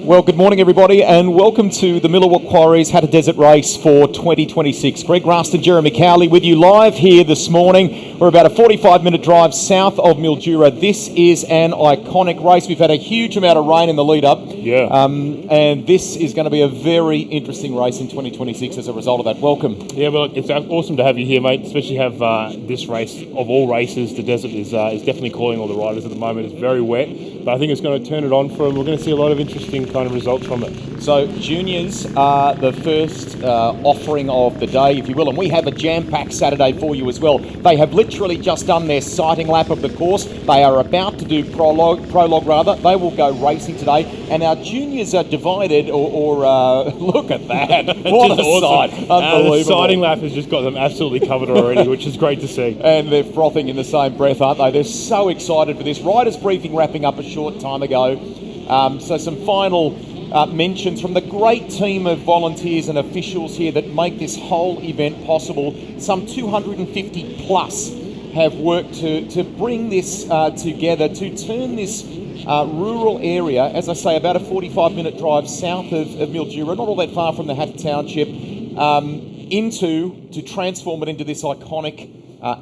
Well, good morning, everybody, and welcome to the Millewa Quarries Hattah Desert Race for 2026. Greg Raston, Jeremy Cowley with you live here this morning. We're about a 45-minute drive south of Mildura. This is an iconic race. We've had a huge amount of rain in the lead-up. Yeah. And this is going to be a very interesting race in 2026 as a result of that. Welcome. Yeah, well, it's awesome to have you here, mate, especially have this race. Of all races, the desert is definitely calling all the riders at the moment. It's very wet, but I think it's going to turn it on for them. We're going to see a lot of interesting kind of results from it. So juniors are the first offering of the day, if you will, and we have a jam-packed Saturday for you as well. They have literally just done their sighting lap of the course. They are about to do prologue. They will go racing today, and our juniors are divided, or look at that. What a awesome sight. Unbelievable. The sighting lap has just got them absolutely covered already, which is great to see. And they're frothing in the same breath, aren't they? They're so excited for this. Riders briefing wrapping up a short time ago. So some final mentions from the great team of volunteers and officials here that make this whole event possible. Some 250 plus have worked to bring this together, to turn this rural area, as I say, about a 45-minute drive south of Mildura, not all that far from the Hattah Township, to transform it into this iconic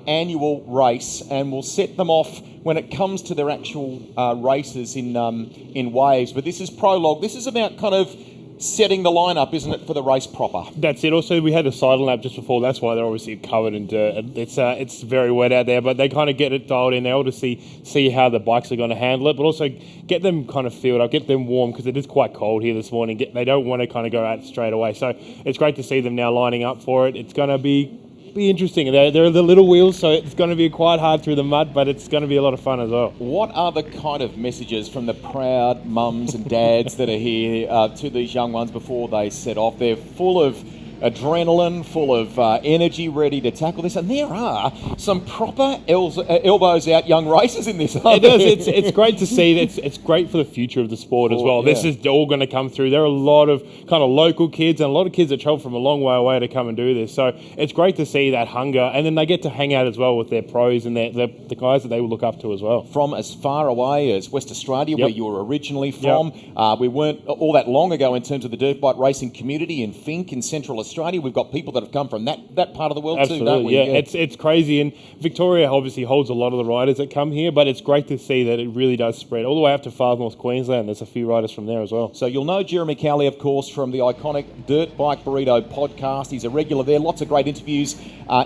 annual race, and we'll set them off when it comes to their actual races in waves. But this is Prologue. This is about kind of setting the lineup, isn't it, for the race proper? That's it. Also, we had a sighting lap just before. That's why they're obviously covered in dirt. It's very wet out there, but they kind of get it dialed in. They're able to see how the bikes are going to handle it, but also get them kind of filled up, get them warm, because it is quite cold here this morning. They don't want to kind of go out straight away. So it's great to see them now lining up for it. It's going to be interesting. They're the little wheels, so it's going to be quite hard through the mud, but it's going to be a lot of fun as well. What are the kind of messages from the proud mums and dads that are here to these young ones before they set off? They're full of adrenaline, full of energy, ready to tackle this, and there are some proper elbows out young racers in this. It's great to see. It's great for the future of the sport as well. Yeah. This is all going to come through. There are a lot of kind of local kids and a lot of kids that travel from a long way away to come and do this. So it's great to see that hunger, and then they get to hang out as well with their pros and the guys that they will look up to as well. From as far away as West Australia, yep, where you were originally from. Yep. We weren't all that long ago in terms of the dirt bike racing community in Fink in Central Australia. We've got people that have come from that part of the world. Absolutely, too, don't we? Yeah. It's crazy, and Victoria obviously holds a lot of the riders that come here, but it's great to see that it really does spread all the way up to far north Queensland. There's a few riders from there as well. So you'll know Jeremy Cowley, of course, from the iconic Dirt Bike Burrito podcast. He's a regular there. Lots of great interviews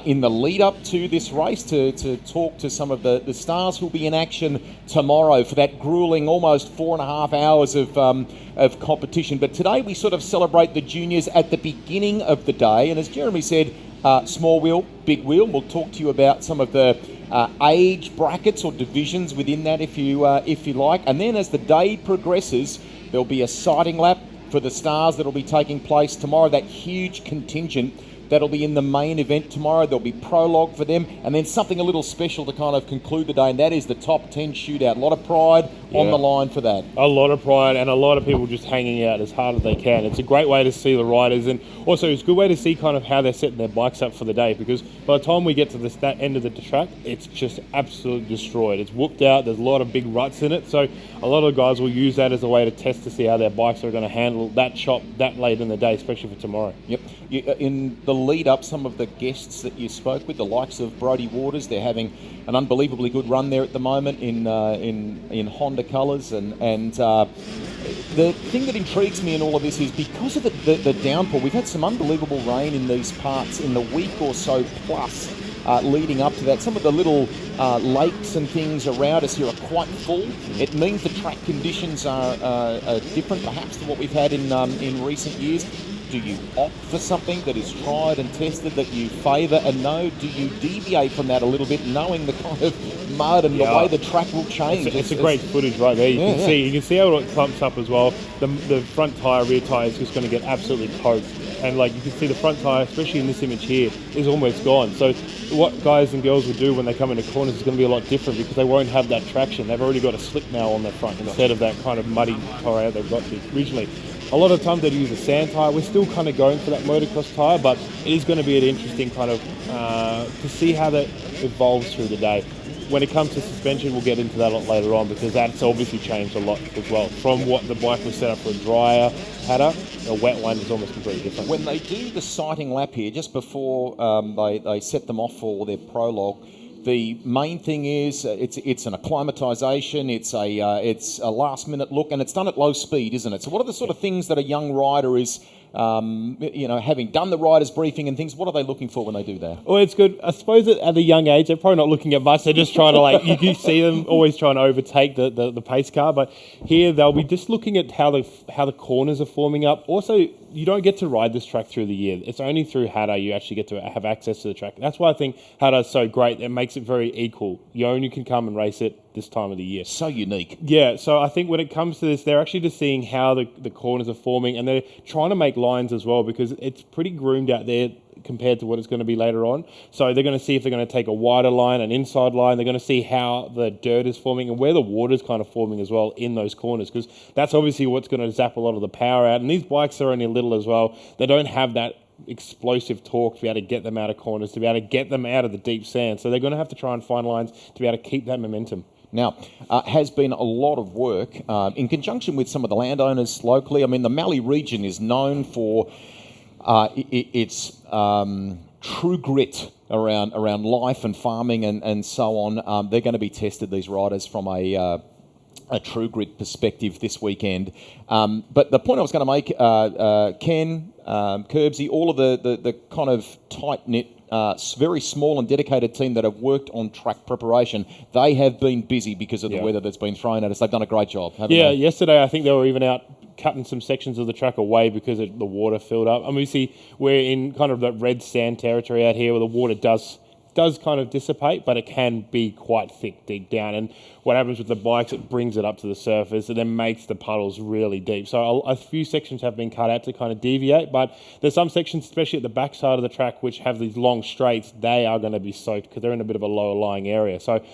in the lead up to this race to talk to some of the stars who'll be in action tomorrow for that grueling almost 4.5 hours of competition. But today we sort of celebrate the juniors at the beginning of the day. And as Jeremy said, small wheel, big wheel. We'll talk to you about some of the age brackets or divisions within that, if you like. And then as the day progresses, there'll be a sighting lap for the stars that'll be taking place tomorrow. That huge contingent that'll be in the main event tomorrow. There'll be prologue for them, and then something a little special to kind of conclude the day, and that is the top 10 shootout. A lot of pride on the line for that. A lot of pride, and a lot of people just hanging out as hard as they can. It's a great way to see the riders, and also it's a good way to see kind of how they're setting their bikes up for the day, because by the time we get to that end of the track, it's just absolutely destroyed. It's whooped out. There's a lot of big ruts in it, so a lot of guys will use that as a way to test to see how their bikes are going to handle that chop that late in the day, especially for tomorrow. Yep. In the lead up, some of the guests that you spoke with, the likes of Brodie Waters, they're having an unbelievably good run there at the moment in Honda colours, and the thing that intrigues me in all of this is because of the downpour. We've had some unbelievable rain in these parts in the week or so plus leading up to that. Some of the little lakes and things around us here are quite full. It means the track conditions are different perhaps to what we've had in recent years. Do you opt for something that is tried and tested that you favour and know? Do you deviate from that a little bit, knowing the kind of mud and the way the track will change? It's a great footage right there. You can see how it clumps up as well. The front tyre, rear tyre is just going to get absolutely poked. And like you can see the front tyre, especially in this image here, is almost gone. So what guys and girls will do when they come into corners is going to be a lot different because they won't have that traction. They've already got a slip now on their front instead of that kind of muddy tyre they've got originally. A lot of times they use a sand tyre. We're still kind of going for that motocross tyre, but it is going to be an interesting kind of to see how that evolves through the day. when it comes to suspension, we'll get into that a lot later on because that's obviously changed a lot as well. From what the bike was set up for a drier Hattah, a wet one is almost completely different. When they do the sighting lap here, just before they set them off for their prologue, the main thing is it's an acclimatisation, it's a last minute look, and it's done at low speed, isn't it? So what are the sort of things that a young rider is, having done the riders briefing and things, what are they looking for when they do that? Well, it's good. I suppose that at a young age, they're probably not looking at much. They're just trying to you see them always trying to overtake the pace car. But here they'll be just looking at how the corners are forming up. Also, you don't get to ride this track through the year. It's only through Hattah you actually get to have access to the track. That's why I think Hattah is so great. It makes it very equal. You only can come and race it this time of the year. So unique. Yeah, so I think when it comes to this, they're actually just seeing how the corners are forming, and they're trying to make lines as well because it's pretty groomed out there compared to what it's going to be later on. So they're going to see if they're going to take a wider line, an inside line. They're going to see how the dirt is forming and where the water's kind of forming as well in those corners, because that's obviously what's going to zap a lot of the power out. And these bikes are only little as well. They don't have that explosive torque to be able to get them out of corners, to be able to get them out of the deep sand. So they're going to have to try and find lines to be able to keep that momentum. Now, has been a lot of work in conjunction with some of the landowners locally. I mean, the Mallee region is known for its true grit around life and farming and so on. They're going to be tested, these riders, from a true grit perspective this weekend. But the point I was going to make, Ken, Curbsy, all of the kind of tight-knit, very small and dedicated team that have worked on track preparation, they have been busy because of the weather that's been thrown at us. They've done a great job, haven't they? Yesterday I think they were even out cutting some sections of the track away because the water filled up. I mean, we see we're in kind of that red sand territory out here where the water does kind of dissipate, but it can be quite thick deep down. And what happens with the bikes, it brings it up to the surface and then makes the puddles really deep. So a few sections have been cut out to kind of deviate, but there's some sections, especially at the back side of the track, which have these long straights. They are going to be soaked because they're in a bit of a lower lying area. So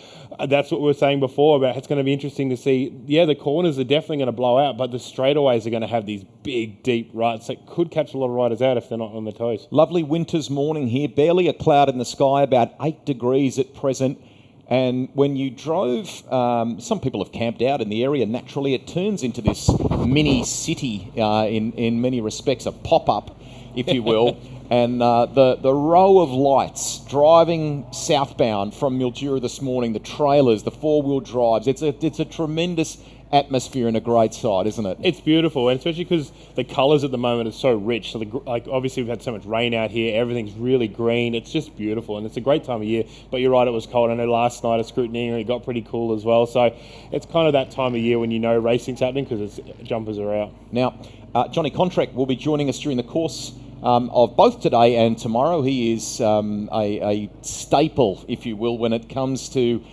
that's what we were saying before about it's going to be interesting to see. Yeah, the corners are definitely going to blow out, but the straightaways are going to have these big, deep ruts that could catch a lot of riders out if they're not on their toes. Lovely winter's morning here, barely a cloud in the sky, about 8 degrees at present. And when you drove, some people have camped out in the area. Naturally, it turns into this mini city in many respects, a pop-up, if you will. And the row of lights driving southbound from Mildura this morning, the trailers, the four-wheel drives, it's a tremendous atmosphere and a great sight, isn't it? It's beautiful, and especially because the colours at the moment are so rich. So, obviously we've had so much rain out here. Everything's really green. It's just beautiful, and it's a great time of year. But you're right, it was cold. I know last night at Scrutiny it got pretty cool as well. So it's kind of that time of year when you know racing's happening because jumpers are out. Now, Johnny Contract will be joining us during the course of both today and tomorrow. He is a staple, if you will, when it comes to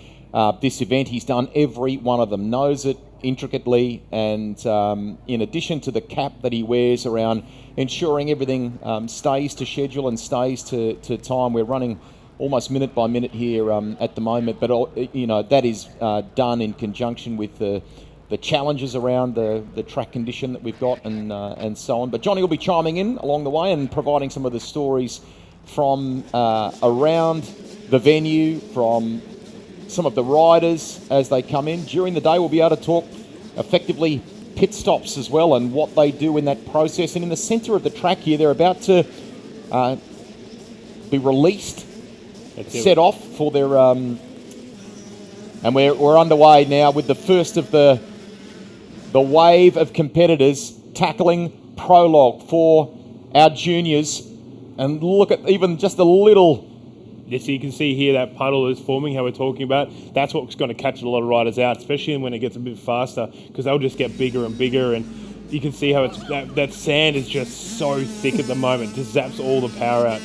this event. He's done every one of them, knows it intricately, and in addition to the cap that he wears around ensuring everything stays to schedule and stays to time, we're running almost minute by minute here at the moment, but that is done in conjunction with the challenges around the track condition that we've got and so on. But Johnny will be chiming in along the way and providing some of the stories from around the venue, from some of the riders as they come in. During the day we'll be able to talk effectively pit stops as well and what they do in that process. And in the centre of the track here, they're about to be released, set off for their... and we're underway now with the first of the wave of competitors tackling Prologue for our juniors. And look at even just a little... So you can see here that puddle is forming, how we're talking about. That's what's going to catch a lot of riders out, especially when it gets a bit faster, because they'll just get bigger and bigger. And you can see how it's that sand is just so thick at the moment, just zaps all the power out.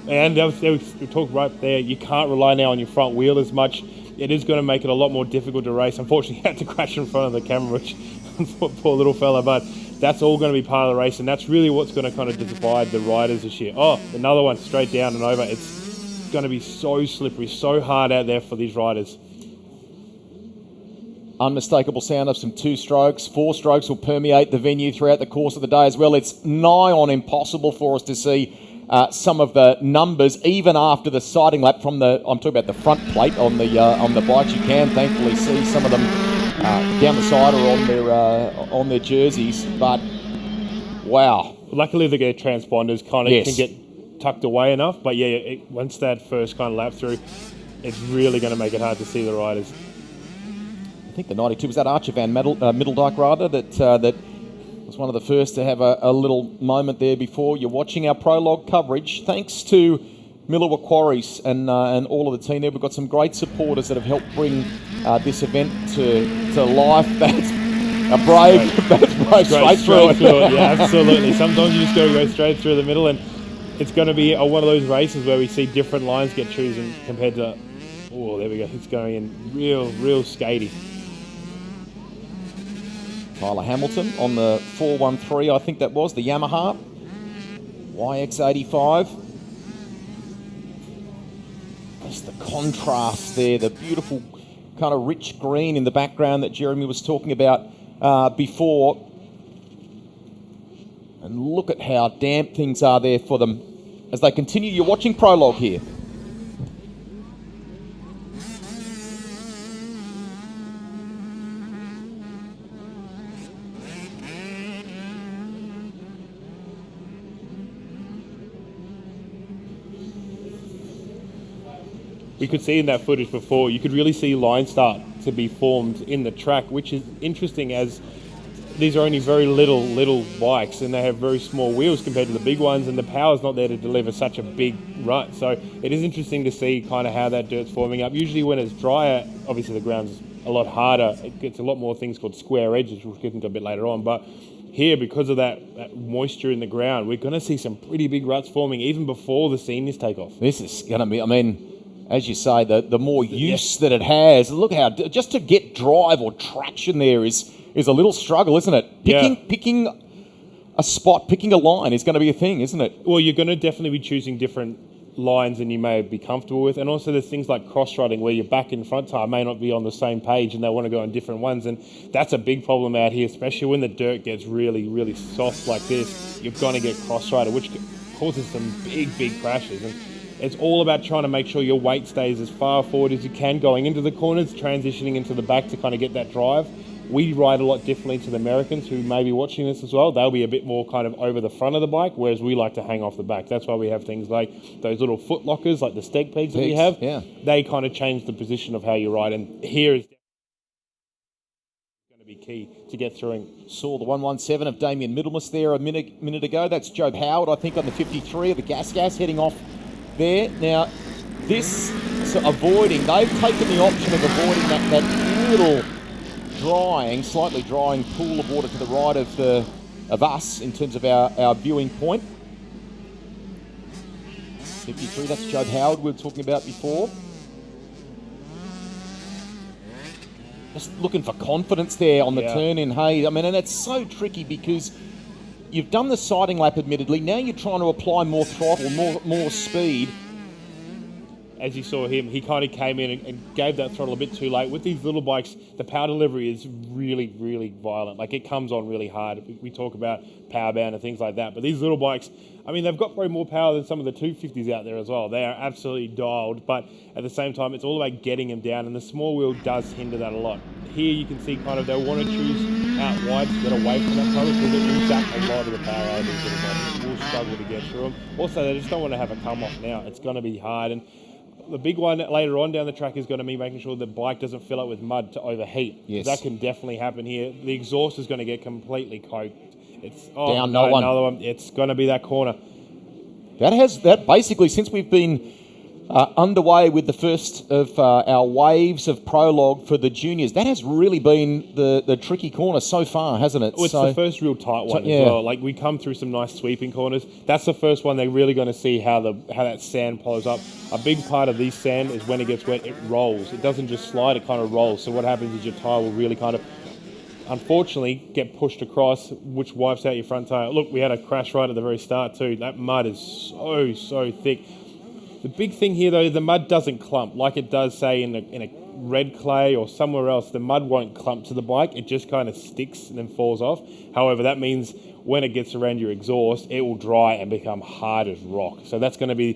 And we talked right there, you can't rely now on your front wheel as much. It is going to make it a lot more difficult to race. Unfortunately, you had to crash in front of the camera, which poor little fella, but that's all going to be part of the race, and that's really what's going to kind of divide the riders this year. Oh, another one straight down and over. It's going to be so slippery, so hard out there for these riders. Unmistakable sound of some 2 strokes. 4 strokes will permeate the venue throughout the course of the day as well. It's nigh on impossible for us to see some of the numbers, even after the sighting lap from I'm talking about the front plate on the bikes. You can thankfully see some of them down the side or on their jerseys. But wow. Luckily, the transponders kind of can get tucked away enough. But yeah, once that first kind of lap through, it's really going to make it hard to see the riders. I think the 92 was that Archer Van Middeldijk rather that was one of the first to have a little moment there before. You're watching our Prologue coverage. Thanks to Millewa Quarries and all of the team there. We've got some great supporters that have helped bring this event to life. That's a brave straight through it. Yeah, absolutely. Sometimes you just got to go straight through the middle, and it's going to be one of those races where we see different lines get chosen compared to... Oh, there we go. It's going in real skatey. Tyler Hamilton on the 413, I think that was, the Yamaha YX85. Just the contrast there, the beautiful kind of rich green in the background that Jeremy was talking about before. And look at how damp things are there for them as they continue. You're watching Prologue here. We could see in that footage before, you could really see lines start to be formed in the track, which is interesting as these are only very little bikes and they have very small wheels compared to the big ones, and the power's not there to deliver such a big rut. So it is interesting to see kind of how that dirt's forming up. Usually when it's drier, obviously the ground's a lot harder. It gets a lot more things called square edges, which we'll get into a bit later on. But here, because of that moisture in the ground, we're going to see some pretty big ruts forming even before the seniors take off. This is going to be, I mean, as you say, the more use that it has, look how, just to get drive or traction there is a little struggle, isn't it? Picking a spot, picking a line is going to be a thing, isn't it? Well, you're going to definitely be choosing different lines than you may be comfortable with. And also there's things like cross-riding where your back and front tire may not be on the same page and they want to go on different ones. And that's a big problem out here, especially when the dirt gets really soft like this. You're going to get cross-rided, which causes some big crashes. And it's all about trying to make sure your weight stays as far forward as you can going into the corners, transitioning into the back to kind of get that drive. We ride a lot differently to the Americans who may be watching this as well. They'll be a bit more kind of over the front of the bike, whereas we like to hang off the back. That's why we have things like those little foot lockers, like the steg pegs that we have. Yeah. They kind of change the position of how you ride. And here is going to be key to get through. Saw the 117 of Damien Middlemas there a minute ago. That's Job Howard, I think, on the 53 of the Gas heading off there. Now, this avoiding, they've taken the option of avoiding that little slightly drying pool of water to the right of us in terms of our viewing point. 53, that's Job Howard we were talking about before. Just looking for confidence there on the turn in, hey. I mean, and it's so tricky because you've done the sighting lap, admittedly. Now you're trying to apply more throttle, more speed. As you saw him, he kind of came in and gave that throttle a bit too late. With these little bikes, the power delivery is really violent. Like, it comes on really hard. We talk about power band and things like that. But these little bikes, I mean, they've got probably more power than some of the 250s out there as well. They are absolutely dialed. But at the same time, it's all about getting them down. And the small wheel does hinder that a lot. Here you can see kind of they want to choose out wide to get away from that throttle because it will zap a lot of the power out of these little bikes. It will struggle to get through them. Also, they just don't want to have a come off now. It's going to be hard. And the big one later on down the track is going to be making sure the bike doesn't fill up with mud to overheat. Yes. That can definitely happen here. The exhaust is going to get completely coked. It's down no one. Another one. It's going to be that corner. That basically, since we've been underway with the first of our waves of Prologue for the juniors, that has really been the tricky corner so far, hasn't it? Well, it's the first real tight one as well. Like, we come through some nice sweeping corners. That's the first one they're really going to see how that sand plows up. A big part of this sand is when it gets wet, it rolls. It doesn't just slide, it kind of rolls. So what happens is your tyre will really kind of, unfortunately, get pushed across, which wipes out your front tyre. Look, we had a crash right at the very start too. That mud is so thick. The big thing here, though, the mud doesn't clump like it does, say, in a red clay or somewhere else, the mud won't clump to the bike. It just kind of sticks and then falls off. However, that means when it gets around your exhaust, it will dry and become hard as rock. So that's going to be,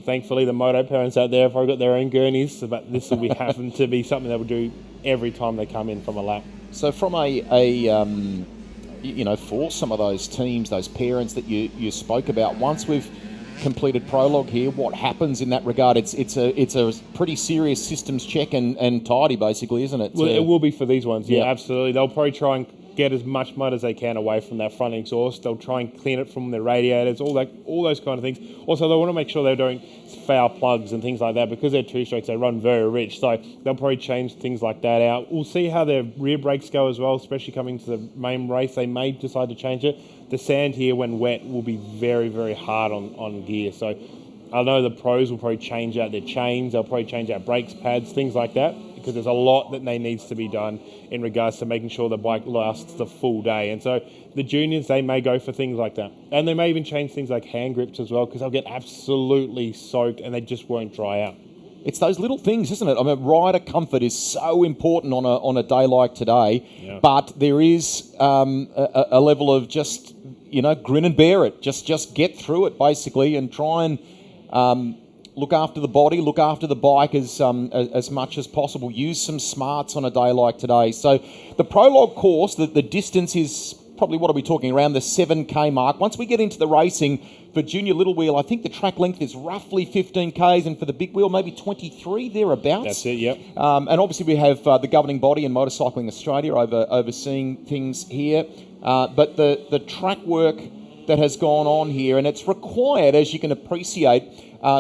thankfully, the moto parents out there have probably got their own gurneys, but this will be happen to be something they will do every time they come in from a lap. So from for some of those teams, those parents that you spoke about, once we've completed Prologue here, what happens in that regard? It's a pretty serious systems check and tidy, basically, isn't it? Well, it will be for these ones, yeah, absolutely. They'll probably try and get as much mud as they can away from that front exhaust. They'll try and clean it from their radiators, all those kind of things. Also, they want to make sure they don't foul plugs and things like that, because they're two-strokes, they run very rich, so they'll probably change things like that out. We'll see how their rear brakes go as well, especially coming to the main race. They may decide to change it. The sand here, when wet, will be very, very hard on gear, so I know the pros will probably change out their chains, they'll probably change out brakes pads, things like that, because there's a lot that needs to be done in regards to making sure the bike lasts the full day. And so the juniors, they may go for things like that. And they may even change things like hand grips as well, because they'll get absolutely soaked and they just won't dry out. It's those little things, isn't it? I mean, rider comfort is so important on a day like today, but there is a level of just, grin and bear it. Just get through it, basically, and try and look after the body, look after the bike as much as possible. Use some smarts on a day like today. So the Prologue course, the distance is probably, what are we talking, around the 7K mark. Once we get into the racing, for junior little wheel, I think the track length is roughly 15 Ks, and for the big wheel, maybe 23, thereabouts. That's it, yep. And obviously we have the governing body in Motorcycling Australia overseeing things here. But the track work that has gone on here, and it's required, as you can appreciate,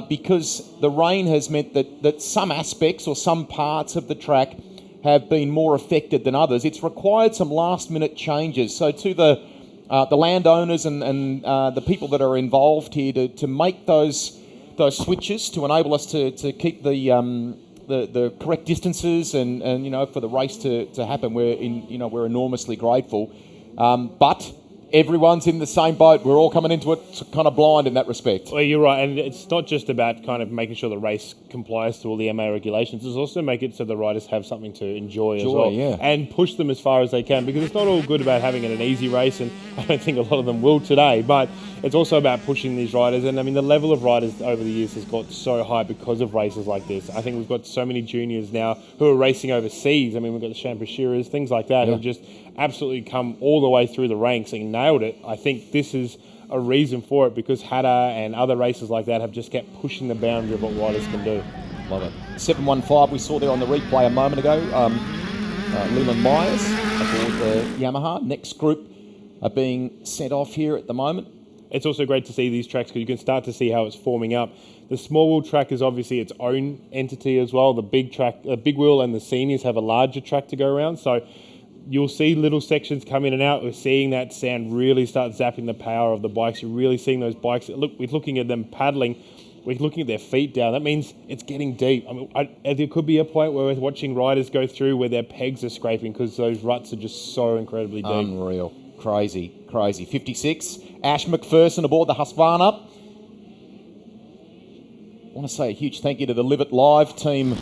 because the rain has meant that some aspects or some parts of the track have been more affected than others. It's required some last-minute changes. So to the landowners and the people that are involved here to make those switches to enable us to keep the correct distances and for the race to happen, we're enormously grateful. But everyone's in the same boat. We're all coming into it kind of blind in that respect. Well, you're right, and it's not just about kind of making sure the race complies to all the MA regulations. It's also make it so the riders have something to enjoy as well, and push them as far as they can, because it's not all good about having an easy race, and I don't think a lot of them will today, but it's also about pushing these riders. And I mean, the level of riders over the years has got so high because of races like this. I think we've got so many juniors now who are racing overseas. I mean, we've got the Champashiras, things like that, who've just absolutely come all the way through the ranks and nailed it. I think this is a reason for it, because Hattah and other races like that have just kept pushing the boundary of what riders can do. Love it. 715 we saw there on the replay a moment ago. Leland Myers aboard the Yamaha. Next group are being sent off here at the moment. It's also great to see these tracks, because you can start to see how it's forming up. The small wheel track is obviously its own entity as well. The big wheel and the seniors have a larger track to go around. So you'll see little sections come in and out. We're seeing that sand really start zapping the power of the bikes. You're really seeing those bikes. Look, we're looking at them paddling. We're looking at their feet down. That means it's getting deep. I mean, there could be a point where we're watching riders go through where their pegs are scraping, because those ruts are just so incredibly deep. Unreal. Crazy. 56. Ash McPherson aboard the Husqvarna. I want to say a huge thank you to the Live It Live team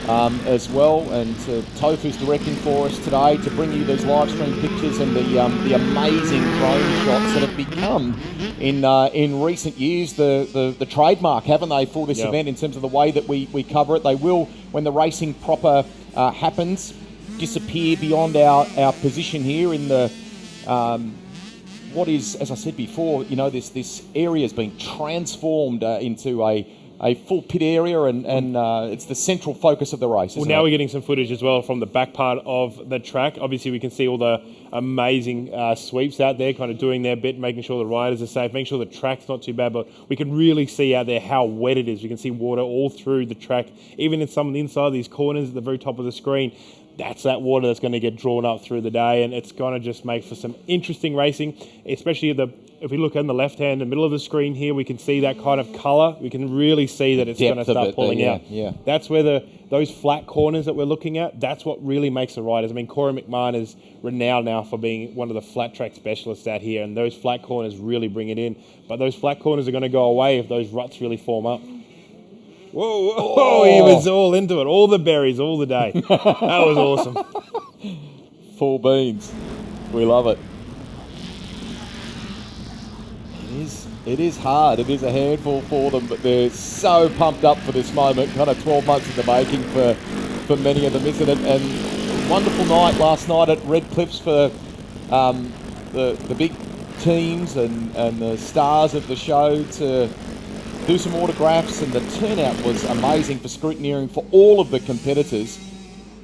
as well, and to Toph, who's directing for us today, to bring you those live stream pictures and the amazing drone shots that have become in recent years the trademark, haven't they, for this event, in terms of the way that we cover it. They will, when the racing proper happens, disappear beyond our position here in the what is, as I said before, this area has been transformed into a full pit area, and it's the central focus of the race. Well, now we're getting some footage as well from the back part of the track. Obviously, we can see all the amazing sweeps out there, kind of doing their bit, making sure the riders are safe, making sure the track's not too bad, but we can really see out there how wet it is. We can see water all through the track, even in some of the inside of these corners at the very top of the screen. That's that water that's going to get drawn up through the day, and it's going to just make for some interesting racing, especially if we look on the left hand, the middle of the screen here, we can see that kind of colour. We can really see that it's going to start pulling out. Yeah. That's where those flat corners that we're looking at, that's what really makes the riders. I mean, Corey McMahon is renowned now for being one of the flat track specialists out here, and those flat corners really bring it in. But those flat corners are going to go away if those ruts really form up. Whoa, he was all into it. All the berries, all the day. That was awesome. Full beans. We love it. It is hard. It is a handful for them, but they're so pumped up for this moment. Kind of 12 months in the making for many of them, isn't it? And wonderful night last night at Red Cliffs for the big teams and the stars of the show to do some autographs, and the turnout was amazing for scrutineering for all of the competitors.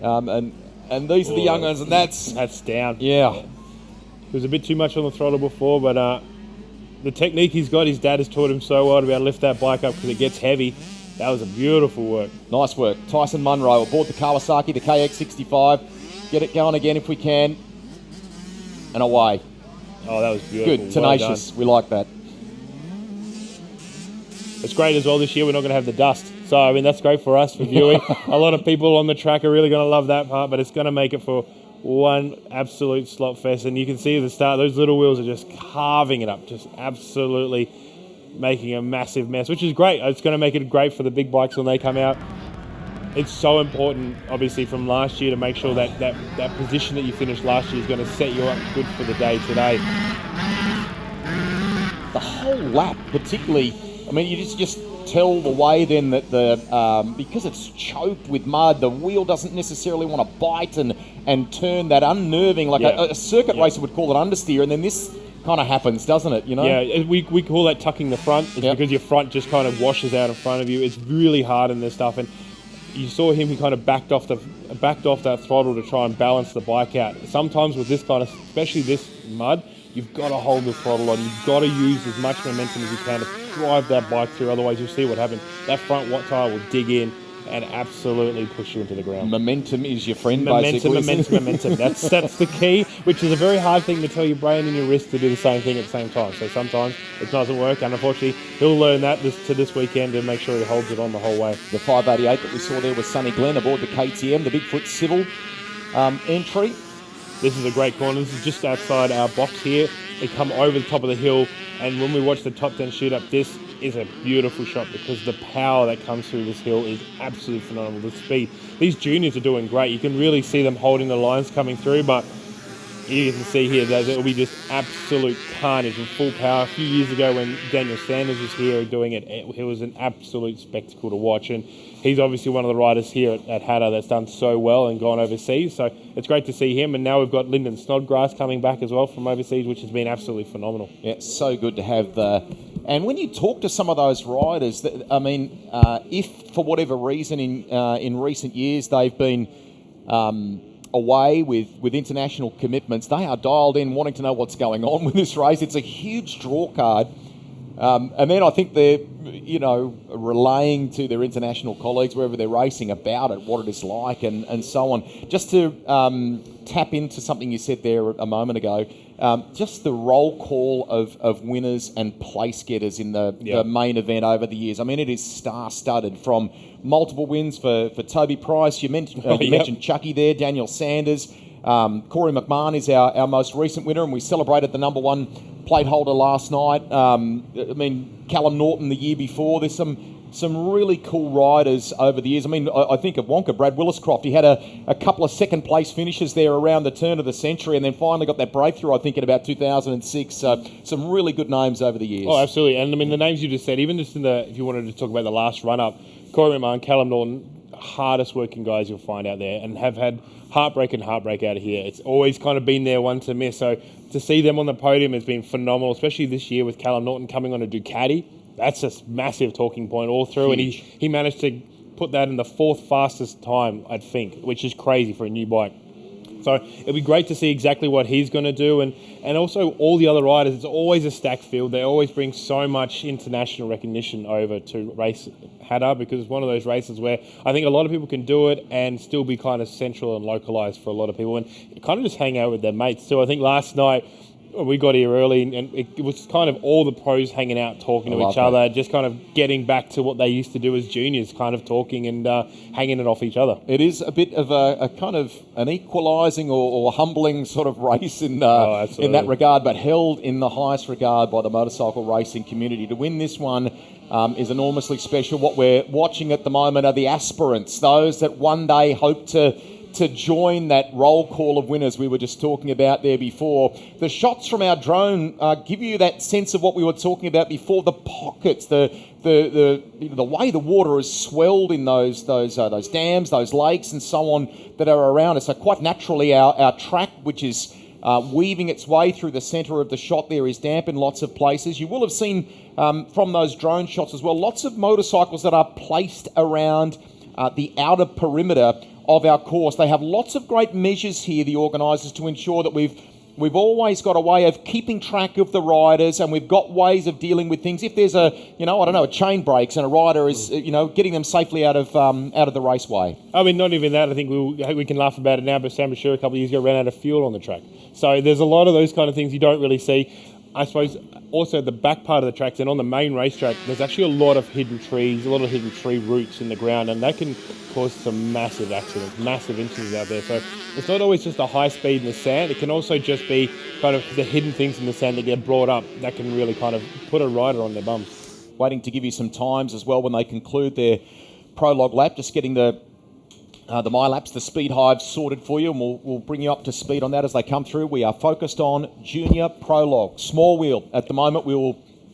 And these are the young ones, and that's down. Yeah. It was a bit too much on the throttle before, but the technique he's got, his dad has taught him so well to be able to lift that bike up because it gets heavy. That was a beautiful work. Nice work. Tyson Munro aboard the Kawasaki, the KX65. Get it going again if we can. And away. Oh, that was beautiful. Good. Tenacious. We like that. It's great as well this year. We're not going to have the dust. So, I mean, that's great for us for viewing. A lot of people on the track are really going to love that part, but it's going to make it for one absolute slot fest. And you can see at the start, those little wheels are just carving it up, just absolutely making a massive mess, which is great. It's going to make it great for the big bikes when they come out. It's so important, obviously, from last year to make sure that position that you finished last year is going to set you up good for the day today. The whole lap, particularly, I mean, you just tell the way then that because it's choked with mud, the wheel doesn't necessarily want to bite and turn that unnerving, like a circuit racer would call it understeer, and then this kind of happens, doesn't it? You know? Yeah, we call that tucking the front. It's because your front just kind of washes out in front of you. It's really hard in this stuff, and you saw him, he kind of backed off that throttle to try and balance the bike out. Sometimes with this kind of, especially this mud, you've got to hold the throttle on. You've got to use as much momentum as you can to drive that bike through. Otherwise, you'll see what happens. That front tyre will dig in and absolutely push you into the ground. Momentum is your friend, basically. Momentum. That's the key, which is a very hard thing to tell your brain and your wrist to do the same thing at the same time. So sometimes it doesn't work, and unfortunately, he'll learn that this weekend and make sure he holds it on the whole way. The 588 that we saw there was Sonny Glenn aboard the KTM, the Bigfoot Civil entry. This is a great corner. This is just outside our box here. They come over the top of the hill, and when we watch the top 10 shoot up, this is a beautiful shot because the power that comes through this hill is absolutely phenomenal. The speed. These juniors are doing great. You can really see them holding the lines coming through, but you can see here that it'll be just absolute carnage and full power. A few years ago when Daniel Sanders was here doing it, it was an absolute spectacle to watch, and he's obviously one of the riders here at Hattah that's done so well and gone overseas, so it's great to see him. And now we've got Lyndon Snodgrass coming back as well from overseas, which has been absolutely phenomenal. Yeah, it's so good to have and when you talk to some of those riders, I mean, if for whatever reason in recent years they've been away with international commitments, they are dialed in wanting to know what's going on with this race. It's a huge draw card. And then I think they're, relaying to their international colleagues wherever they're racing about it, what it is like and so on. Just to tap into something you said there a moment ago, just the roll call of winners and place getters in the main event over the years. I mean, it is star-studded from multiple wins for Toby Price. You mentioned Chucky there, Daniel Sanders. Corey McMahon is our most recent winner, and we celebrated the number one plate holder last night. Callum Norton the year before. There's some really cool riders over the years. I mean, I think of Wonka, Brad Williscroft. He had a couple of second place finishes there around the turn of the century, and then finally got that breakthrough, I think, in about 2006. So some really good names over the years. Oh, absolutely. And I mean, the names you just said, even just if you wanted to talk about the last run-up, Corey McMahon, Callum Norton, hardest working guys you'll find out there, and have had heartbreak out of here. It's always kind of been their one to miss. So to see them on the podium has been phenomenal, especially this year with Callum Norton coming on a Ducati. That's a massive talking point all through. Huge. And he managed to put that in the fourth fastest time, I think, which is crazy for a new bike. So it'll be great to see exactly what he's going to do. And also all the other riders, it's always a stacked field. They always bring so much international recognition over to race Hattah, because it's one of those races where I think a lot of people can do it and still be kind of central and localised for a lot of people, and kind of just hang out with their mates too. I think last night we got here early, and it was kind of all the pros hanging out, talking to each other, just kind of getting back to what they used to do as juniors, kind of talking and hanging it off each other. It is a bit of a kind of an equalising or humbling sort of race in that regard, but held in the highest regard by the motorcycle racing community. To win this one, is enormously special. What we're watching at the moment are the aspirants, those that one day hope to join that roll call of winners we were just talking about there before. The shots from our drone give you that sense of what we were talking about before, the pockets, the way the water is swelled in those dams, those lakes and so on that are around us. So quite naturally our track, which is weaving its way through the centre of the shot there, is damp in lots of places. You will have seen from those drone shots as well, lots of motorcycles that are placed around the outer perimeter of our course. They have lots of great measures here, the organisers, to ensure that we've always got a way of keeping track of the riders, and we've got ways of dealing with things. If there's a chain breaks and a rider is, getting them safely out of the raceway. I mean, not even that. I think we can laugh about it now, but Sam Bashir a couple of years ago ran out of fuel on the track. So there's a lot of those kind of things you don't really see. I suppose also the back part of the tracks and on the main racetrack, there's actually a lot of hidden trees, a lot of hidden tree roots in the ground, and that can cause some massive accidents, massive incidents out there. So it's not always just the high speed in the sand. It can also just be kind of the hidden things in the sand that get brought up that can really kind of put a rider on their bums. Waiting to give you some times as well when they conclude their prologue lap, just getting the MyLaps, the speed hives sorted for you, and we'll bring you up to speed on that as they come through. We are focused on junior prologue, small wheel. At the moment,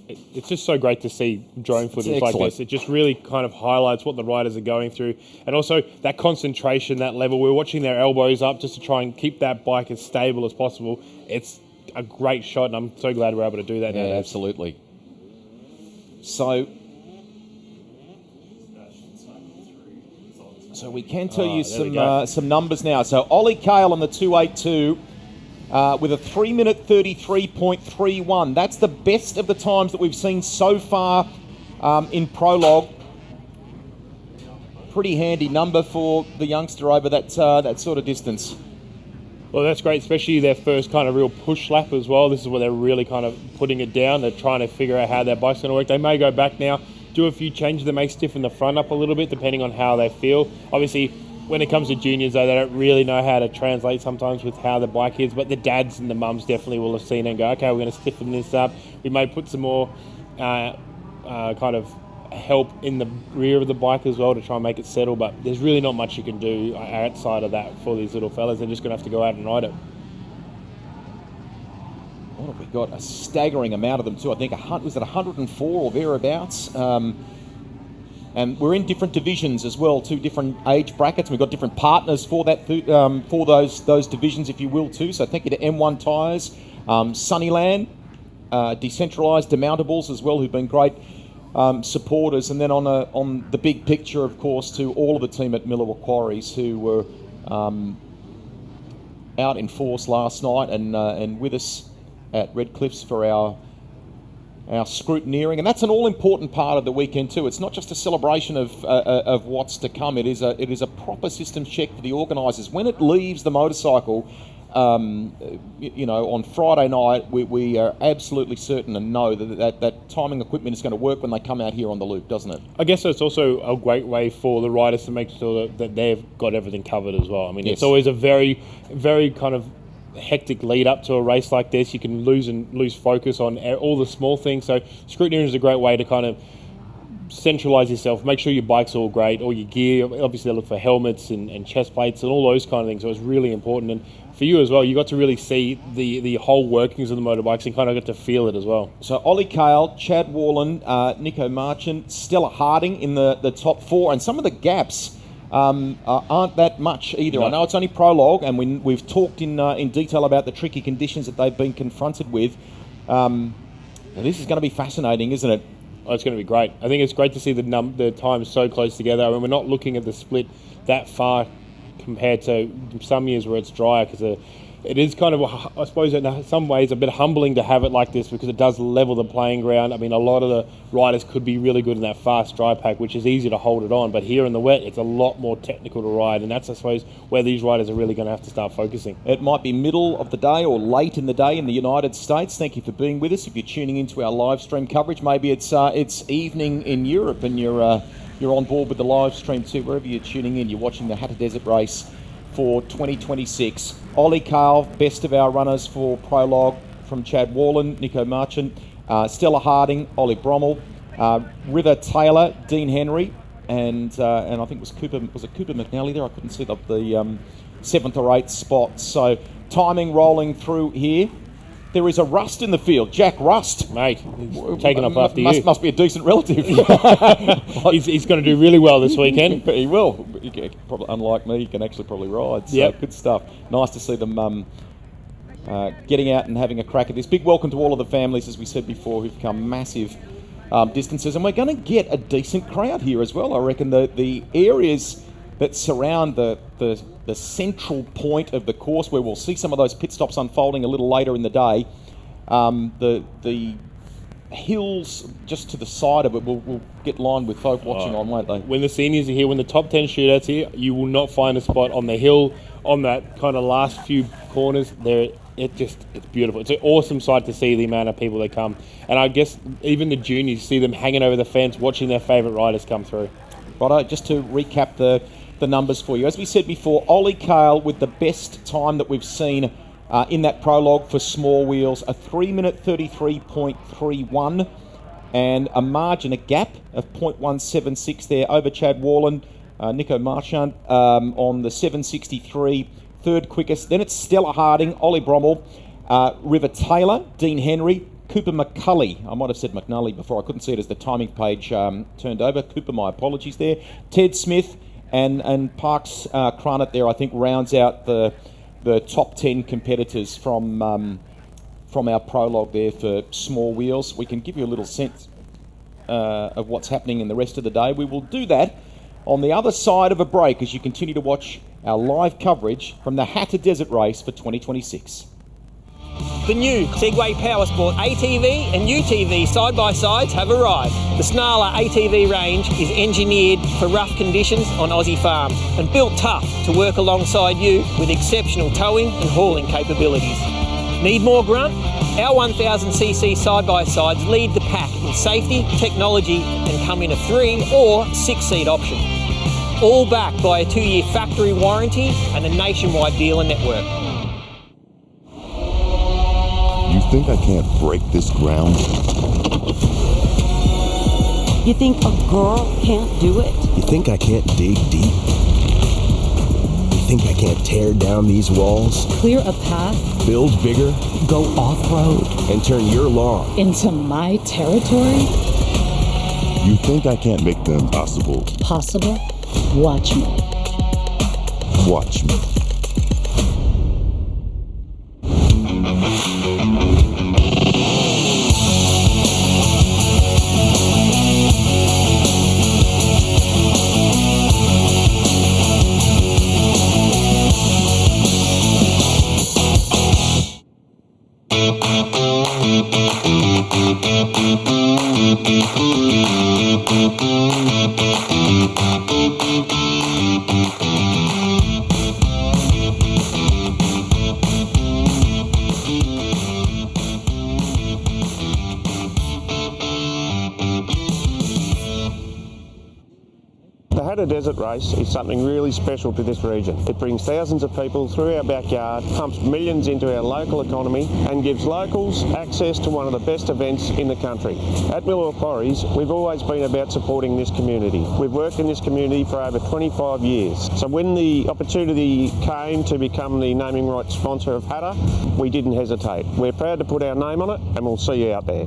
it's just so great to see drone footage like this. It just really kind of highlights what the riders are going through, and also that concentration, that level. We're watching their elbows up just to try and keep that bike as stable as possible. It's a great shot, and I'm so glad we're able to do that now. Absolutely. So we can tell you some numbers now. So Ollie Kale on the 282 with a 3 minute 33.31. That's the best of the times that we've seen so far in Prologue. Pretty handy number for the youngster over that sort of distance. Well, that's great, especially their first kind of real push lap as well. This is where they're really kind of putting it down. They're trying to figure out how their bike's going to work. They may go back now, do a few changes that may stiffen the front up a little bit depending on how they feel. Obviously, when it comes to juniors, though, they don't really know how to translate sometimes with how the bike is, but the dads and the mums definitely will have seen it and go, okay, we're going to stiffen this up. We may put some more kind of help in the rear of the bike as well to try and make it settle, but there's really not much you can do outside of that for these little fellas. They're just going to have to go out and ride it. What have we got? A staggering amount of them too. I think was it 104 or thereabouts? And we're in different divisions as well, 2 different age brackets. We've got different partners for that for those divisions, if you will, too. So thank you to M1 Tyres, Sunnyland, Decentralised Demountables as well, who've been great supporters. And then on the big picture, of course, to all of the team at Millewa Quarries who were out in force last night and with us at Red Cliffs for our scrutineering, and that's an all-important part of the weekend too. It's not just a celebration of what's to come. It is a proper systems check for the organisers. When it leaves the motorcycle, on Friday night, we are absolutely certain and know that timing equipment is going to work when they come out here on the loop, doesn't it? I guess it's also a great way for the riders to make sure that they've got everything covered as well. I mean, It's always a very, very kind of hectic lead up to a race like this. You can lose focus on all the small things. So scrutineering is a great way to kind of centralize yourself, make sure your bike's all great, all your gear. Obviously, they look for helmets and chest plates and all those kind of things. So it's really important. And for you as well, you got to really see the whole workings of the motorbikes and kind of get to feel it as well. So Ollie Kale, Chad Warland, Nico Marchant, Stella Harding in the top 4, and some of the gaps aren't that much either. No. I know it's only Prologue, and we've talked in detail about the tricky conditions that they've been confronted with. This is going to be fascinating, isn't it? Oh, it's going to be great. I think it's great to see the times so close together. I mean, we're not looking at the split that far compared to some years where it's drier, because it is kind of, I suppose in some ways, a bit humbling to have it like this, because it does level the playing ground. I mean, a lot of the riders could be really good in that fast dry pack, which is easy to hold it on, but here in the wet, it's a lot more technical to ride, and that's, I suppose, where these riders are really going to have to start focusing. It might be middle of the day or late in the day in the United States. Thank you for being with us. If you're tuning into our live stream coverage, maybe it's evening in Europe and you're on board with the live stream too. Wherever you're tuning in, you're watching the Hattah Desert Race for 2026. Ollie Kale, best of our runners for Prologue from Chad Warland, Nico Marchant, Stella Harding, Ollie Brommel, River Taylor, Dean Henry, and I think Cooper McNally there? I couldn't see the 7th or 8th spot. So timing rolling through here. There is a Rust in the field. Jack Rust. Mate, he's taken up after you. Must be a decent relative. He's going to do really well this weekend. He will. Probably, unlike me, he can actually probably ride. So Good stuff. Nice to see them getting out and having a crack at this. Big welcome to all of the families, as we said before, who've come massive distances. And we're going to get a decent crowd here as well. I reckon the areas that surround the central point of the course, where we'll see some of those pit stops unfolding a little later in the day. The hills just to the side of it will get lined with folk watching on, won't they? When the seniors are here, when the top 10 shootouts here, you will not find a spot on the hill on that kind of last few corners. It's beautiful. It's an awesome sight to see the amount of people that come. And I guess even the juniors, see them hanging over the fence watching their favourite riders come through. Righto, just to recap the numbers for you. As we said before, Ollie Kale with the best time that we've seen in that prologue for small wheels, a 3-minute 33.31 and a gap of 0.176 there over Chad Warland, Nico Marchand on the 763, third quickest. Then it's Stella Harding, Ollie Brommel, River Taylor, Dean Henry, Cooper McCulley. I might have said McNally before. I couldn't see it as the timing page turned over. Cooper, my apologies there. Ted Smith and Parks Cranit there, I think, rounds out the top 10 competitors from our prologue there for small wheels. We can give you a little sense of what's happening in the rest of the day. We will do that on the other side of a break as you continue to watch our live coverage from the Hattah Desert Race for 2026. The new Segway Powersport ATV and UTV side-by-sides have arrived. The Snarler ATV range is engineered for rough conditions on Aussie farms and built tough to work alongside you with exceptional towing and hauling capabilities. Need more grunt? Our 1000cc side-by-sides lead the pack in safety, technology and come in a 3 or 6-seat option. All backed by a 2-year factory warranty and a nationwide dealer network. You think I can't break this ground? You think a girl can't do it? You think I can't dig deep? You think I can't tear down these walls? Clear a path? Build bigger? Go off-road? And turn your lawn Into my territory? You think I can't make them possible? Possible? Watch me. Watch me. The Hattah Desert Race is something really special to this region. It brings thousands of people through our backyard, pumps millions into our local economy and gives locals access to one of the best events in the country. At Millewa Quarries, we've always been about supporting this community. We've worked in this community for over 25 years. So when the opportunity came to become the naming rights sponsor of Hattah, we didn't hesitate. We're proud to put our name on it and we'll see you out there.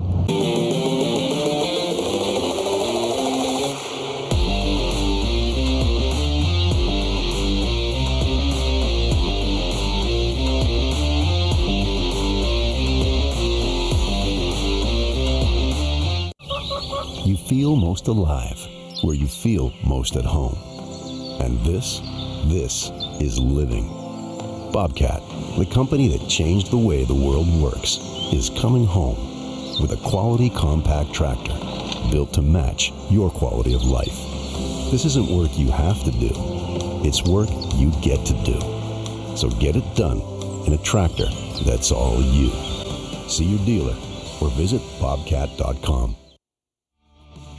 You feel most alive where you feel most at home. And this is living. Bobcat, the company that changed the way the world works, is coming home with a quality compact tractor built to match your quality of life. This isn't work you have to do. It's work you get to do. So get it done in a tractor that's all you. See your dealer or visit bobcat.com.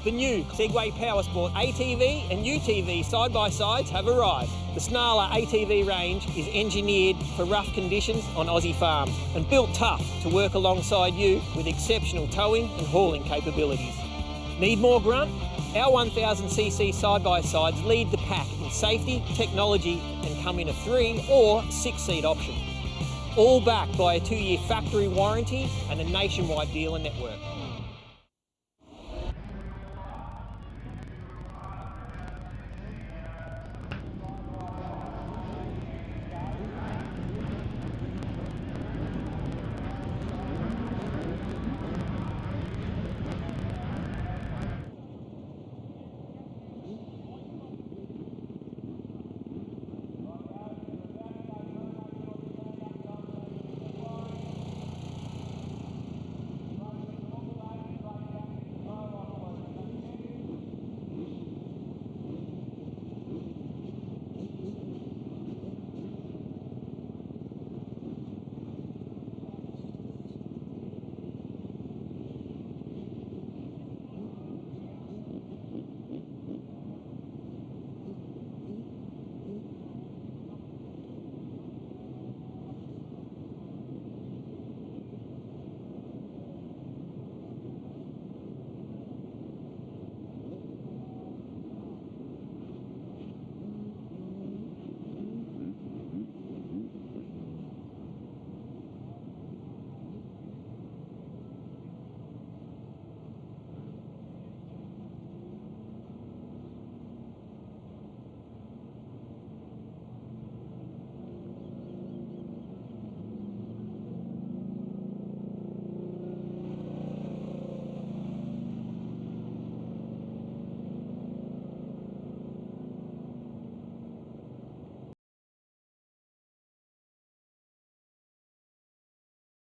The new Segway Powersport ATV and UTV side-by-sides have arrived. The Snarler ATV range is engineered for rough conditions on Aussie farms and built tough to work alongside you with exceptional towing and hauling capabilities. Need more grunt? Our 1000cc side-by-sides lead the pack in safety, technology, and come in a 3 or 6-seat option. All backed by a 2-year factory warranty and a nationwide dealer network.